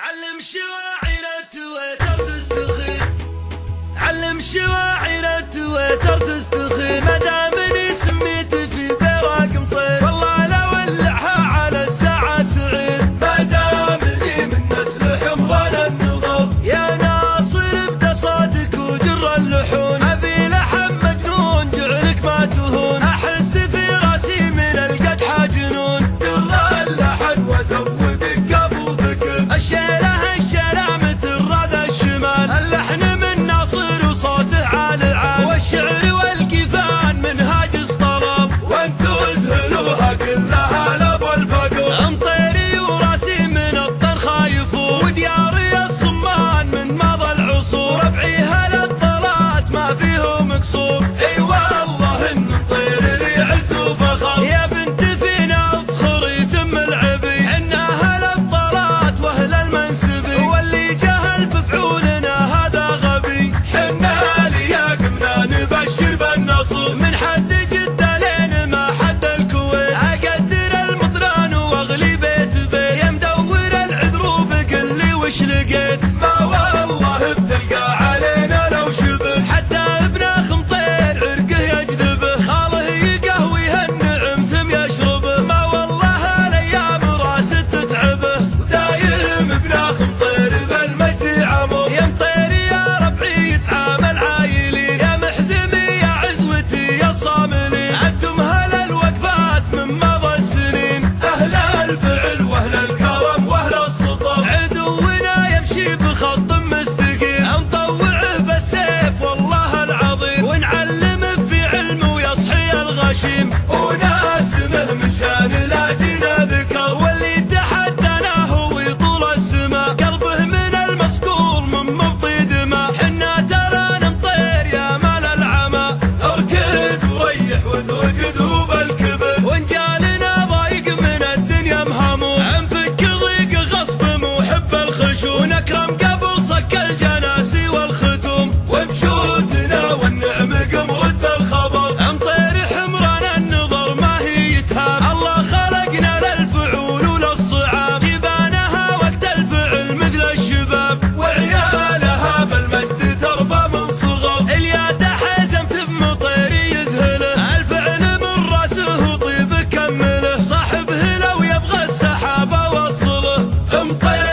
علم شواعر التويتر تستخيل، علم شواعر التويتر تستخيل، ما دامني سميت في براق مطير والله لا ولعها على الساعة سعير، ما دامني من نسل حمران النظر يا ناصر ابدا صادق وجر اللحون، ابي لحم مجنون جعلك ما تهون، احس في راسي من القدحة جنون، قر اللحن وزودك ابو بكر، الشيله مثل رذا الشمال، اللحن من ناصر وصوته عال عال، والشعر والقفان من هاجس طلال، وانتو زهلوها كلها لابو الفقر، امطيري وراسي من الطر خايف، ودياري الصمان من مضى العصور، ربعيها للطلات ما فيهم قصور، اي والله ان مطير لي عز وفخر، يا بنت فينا افخري ثم العبي، حنا اهل الطلات واهل المنسبي، واللي جهل بفعولنا هذا غبي، حنا لياقمنا نبشر بالنصر، من حد جدة لين ما حد الكويت، اقدر المطران واغلي بيت بيت، يا مدور العذروب قل لي وش لقيت، ما والله بتلقى علينا لو شبه، حتى ابن خمطير عرقه يجذبه، خاله يقهويه النعم ثم يشربه، ما والله الايام راس تتعبه، ودايم ابن خمطير بالمجد عمر، يا مطير يا ربعي يتعامل عايلين، يا محزمي يا عزوتي يا الصاملين، انتم اهل الوقفات من مضى السنين، اهل الفعل واهل الكرم واهل السطر، عدونا يمشي بخط مستقيم، نطوعه بالسيف والله العظيم، ونعلمه في علمه ويصحي الغشيم، وناسمه مشان لا جينا ذكر، واللي تحدناه ويطول السما، قلبه من المسكول من مبطي دماء، حنا ترى نمطير يا مال العمى، اركد وريح واترك دروب الكبر، وان جالنا ضايق من الدنيا مهموم، انفك ضيق غصب محب الخشوم، ونكرم قبل صك الجناسي والختوم، وبشوتنا والنعم قمرد الخبر، امطير حمران النظر ما هي يتهاب، الله خلقنا للفعول وللصعاب، جبانها وقت الفعل مثل الشباب، وعيالها بالمجد تربى من صغر، اليا حزمت بمطير يزهله، الفعل من راسه وطيب كمله، صاحبه لو يبغى السحابه وصله، مطير